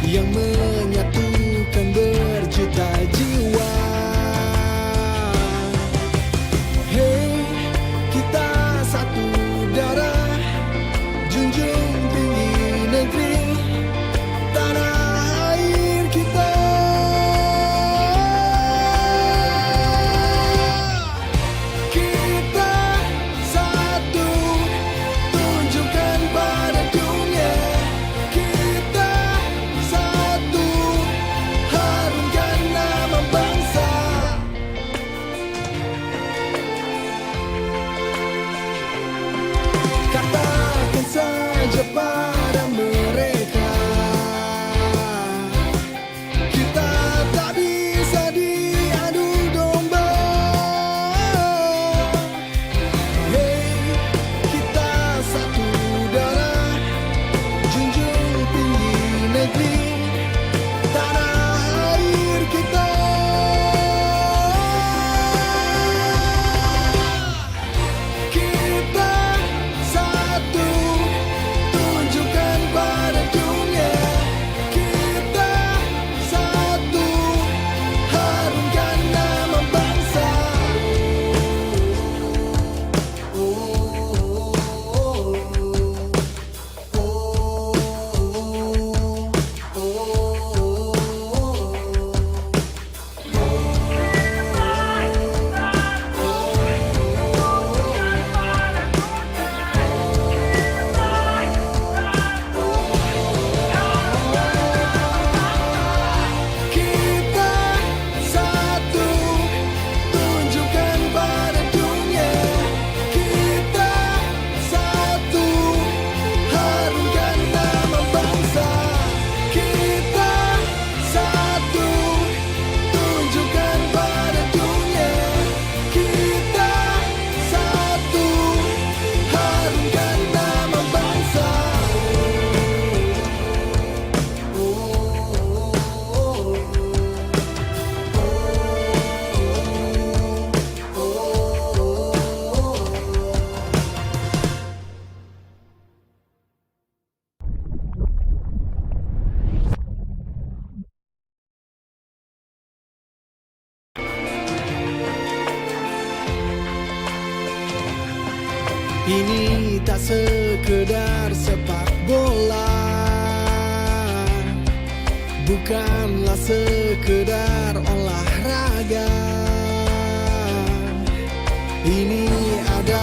yang menyatukan berjuta jiwa. Hey, kita satu darah, junjung tinggi negeri tanah air kita. Kita satu, tunjukkan pada dunia. Kita satu, harumkan nama bangsa. Katakan saja pada mereka, kita tak bisa diadu domba. Hey, kita satu darah, junjung tinggi negeri tanah air kita. Kita satu, tunjukkan pada dunia. Kita satu, harumkan nama bangsa. Kita satu, tunjukkan pada dunia. Kita satu, harumkan nama bangsa. Kita satu, tunjukkan pada dunia. Kita satu, harumkan nama bangsa. Ini tak sekedar sepak bola, bukanlah sekedar olahraga. Ini